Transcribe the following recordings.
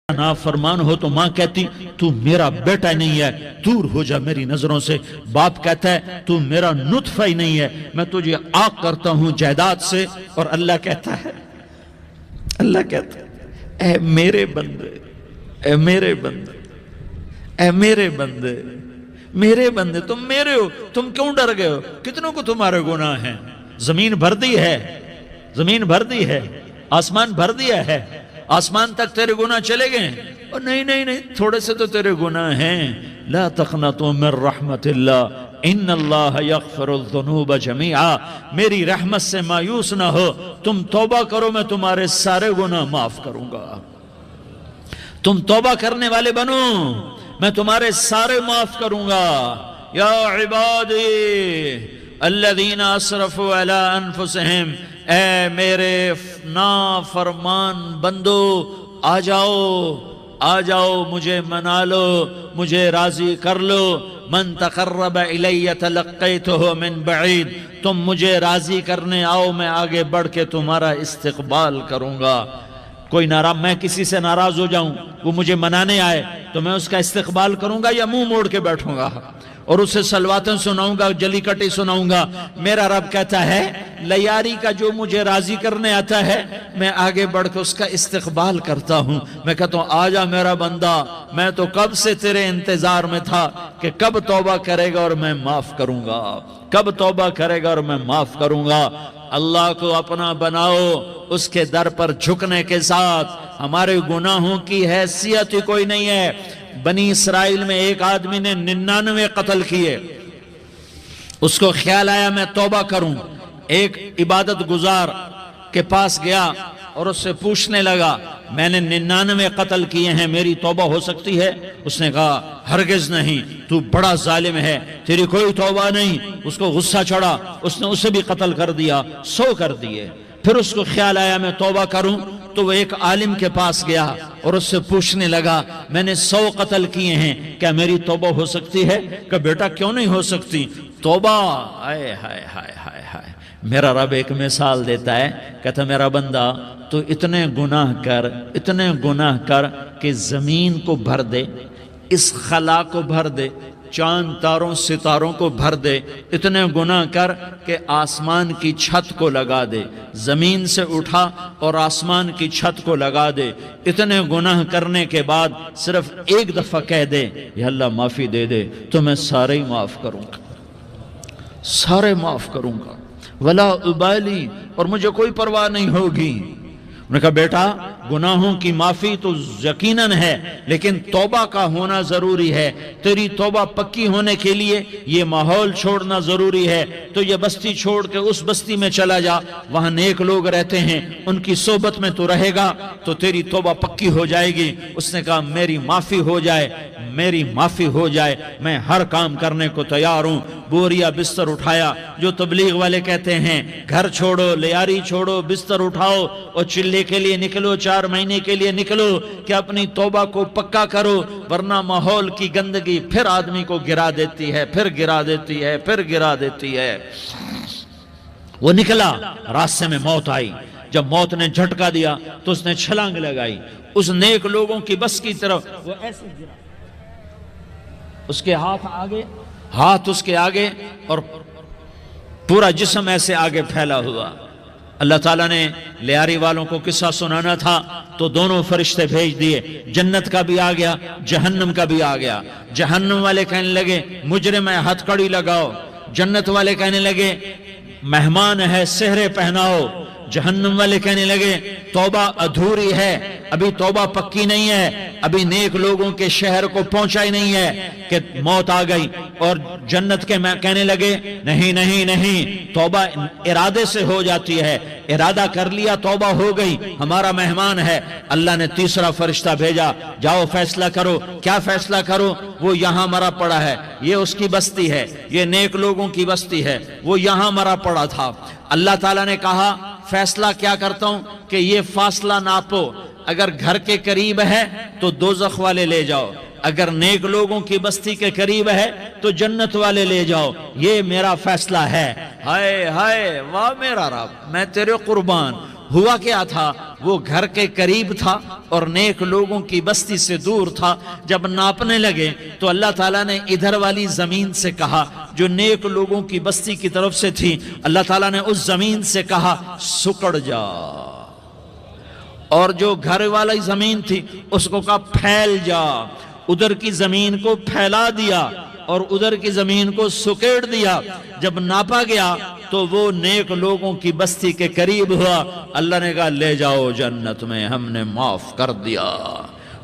نافرمان ہو تو ماں کہتی تو میرا بیٹا نہیں ہے، دور ہو جا میری نظروں سے۔ باپ کہتا ہے تو میرا نطفہ ہی نہیں ہے، میں تجھے عاق کرتا ہوں جائیداد سے۔ اور اللہ کہتا ہے اے میرے بندے، اے میرے بندے، اے میرے بندے، میرے بندے، تم میرے ہو، تم کیوں ڈر گئے ہو؟ کتنوں کو تمہارے گناہ ہیں؟ زمین بھر دی ہے، زمین بھر دی ہے، آسمان بھر دیا ہے، آسمان تک تیرے گناہ چلے گئے ہیں۔ اور نہیں تھوڑے سے تو تیرے گناہ ہیں۔ لا تقنطوا من رحمت اللہ ان اللہ یغفر الذنوب جميعا، میری رحمت سے مایوس نہ ہو، تم توبہ کرو، میں تمہارے سارے گناہ معاف کروں گا۔ تم توبہ کرنے والے بنو، میں تمہارے سارے معاف کروں گا۔ یا عبادی الذین اسرفوا علی انفسہم، اے میرے نافرمان بندو، آ جاؤ مجھے منا لو، مجھے راضی کر لو۔ من تقرب الی تلقیتہ من بعید، تم مجھے راضی کرنے آؤ، میں آگے بڑھ کے تمہارا استقبال کروں گا۔ کوئی ناراض، میں کسی سے ناراض ہو جاؤں، وہ مجھے منانے آئے تو میں اس کا استقبال کروں گا یا منہ موڑ کے بیٹھوں گا اور اسے سلواتیں سناؤں گا، جلی کٹی سناؤں گا؟ میرا رب کہتا ہے لیاری کا جو مجھے راضی کرنے آتا ہے، میں آگے بڑھ کے اس کا استقبال کرتا ہوں۔ میں کہتا ہوں آجا میرا بندہ، میں تو کب سے تیرے انتظار میں تھا کہ کب توبہ کرے گا اور میں معاف کروں گا، کب توبہ کرے گا اور میں معاف کروں گا۔ اللہ کو اپنا بناؤ، اس کے در پر جھکنے کے ساتھ۔ ہمارے گناہوں کی حیثیت ہی کوئی نہیں ہے۔ بنی اسرائیل میں ایک آدمی نے 99 قتل کیے، اس کو خیال آیا میں توبہ کروں۔ ایک عبادت گزار کے پاس گیا اور اس سے پوچھنے لگا میں نے 99 قتل کیے ہیں، میری توبہ ہو سکتی ہے؟ اس نے کہا ہرگز نہیں، تو بڑا ظالم ہے، تیری کوئی توبہ نہیں۔ اس کو غصہ چڑھا، اس نے اسے بھی قتل کر دیا، 100 کر دیے۔ پھر اس کو خیال آیا میں توبہ کروں، تو وہ ایک عالم کے پاس گیا اور اس سے پوچھنے لگا میں نے 100 قتل کیے ہیں، کیا میری توبہ ہو سکتی ہے؟ کہ بیٹا کیوں نہیں ہو سکتی توبہ؟ ہائے ہائے ہائے ہائے ہائے۔ میرا رب ایک مثال دیتا ہے، کہتا میرا بندہ تو اتنے گناہ کر کہ زمین کو بھر دے، اس خلا کو بھر دے، چاند تاروں ستاروں کو بھر دے، اتنے گناہ کر کہ آسمان کی چھت کو لگا دے، زمین سے اٹھا اور آسمان کی چھت کو لگا دے۔ اتنے گناہ کرنے کے بعد صرف ایک دفعہ کہہ دے یا اللہ معافی دے دے، تو میں سارے ہی معاف کروں گا، سارے معاف کروں گا، ولا ابالی، اور مجھے کوئی پرواہ نہیں ہوگی۔ انہوں نے کہا بیٹا گناہوں کی معافی تو یقیناً ہے، لیکن توبہ کا ہونا ضروری ہے۔ تیری توبہ پکی ہونے کے لیے یہ ماحول چھوڑنا ضروری ہے۔ تو یہ بستی چھوڑ کے اس بستی میں چلا جا، وہاں نیک لوگ رہتے ہیں، ان کی صحبت میں تو رہے گا تو تیری توبہ پکی ہو جائے گی۔ اس نے کہا میری معافی ہو جائے، میری معافی ہو جائے، میں ہر کام کرنے کو تیار ہوں۔ بوریا بستر اٹھایا، جو تبلیغ والے کہتے ہیں گھر چھوڑو، لیاری چھوڑو، بستر اٹھاؤ اور چلے کے لیے نکلو، 4 مہینے کے لیے نکلو کہ اپنی توبہ کو پکا کرو، ورنہ ماحول کی گندگی پھر آدمی کو گرا دیتی ہے، پھر گرا دیتی ہے، پھر گرا دیتی ہے۔ وہ نکلا، راستے میں موت آئی۔ جب موت نے جھٹکا دیا تو اس نے چھلانگ لگائی اس نیک لوگوں کی بس کی طرف، وہ ایسے گرا، اس کے ہاتھ اس کے آگے اور پورا جسم ایسے آگے پھیلا ہوا۔ اللہ تعالیٰ نے لیاری والوں کو قصہ سنانا تھا تو دونوں فرشتے بھیج دیے، جنت کا بھی آ گیا، جہنم کا بھی آ گیا۔ جہنم والے کہنے لگے مجرم ہے، ہتھ کڑی لگاؤ۔ جنت والے کہنے لگے مہمان ہے، سہرے پہناؤ۔ جہنم والے کہنے لگے توبہ ادھوری ہے، ابھی توبہ پکی نہیں ہے، ابھی نیک لوگوں کے شہر کو پہنچا ہی نہیں ہے کہ موت آ گئی۔ اور جنت کے کہنے لگے نہیں، توبہ ارادے سے ہو جاتی ہے، ارادہ کر لیا توبہ ہو گئی، ہمارا مہمان ہے۔ اللہ نے تیسرا فرشتہ بھیجا، جاؤ فیصلہ کرو۔ کیا فیصلہ کرو؟ وہ یہاں مرا پڑا ہے، یہ اس کی بستی ہے، یہ نیک لوگوں کی بستی ہے، وہ یہاں مرا پڑا تھا۔ اللہ تعالیٰ نے کہا فیصلہ کیا کرتا ہوں کہ یہ فاصلہ ناپو، اگر گھر کے قریب ہے تو دوزخ والے لے جاؤ، اگر نیک لوگوں کی بستی کے قریب ہے تو جنت والے لے جاؤ، یہ میرا فیصلہ ہے۔ ہائے ہائے واہ میرا رب، میں تیرے قربان، ہوا کیا تھا، وہ گھر کے قریب تھا اور نیک لوگوں کی بستی سے دور تھا۔ جب ناپنے لگے تو اللہ تعالیٰ نے ادھر والی زمین سے کہا جو نیک لوگوں کی بستی کی طرف سے تھی، اللہ تعالیٰ نے اس زمین سے کہا سکڑ جا، اور جو گھر والی زمین تھی اس کو کہا پھیل جا، ادھر کی زمین کو پھیلا دیا اور ادھر کی زمین کو سکیڑ دیا۔ جب ناپا گیا تو وہ نیک لوگوں کی بستی کے قریب ہوا، اللہ نے کہا لے جاؤ جنت میں، ہم نے معاف کر دیا۔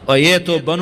اور یہ تو بنو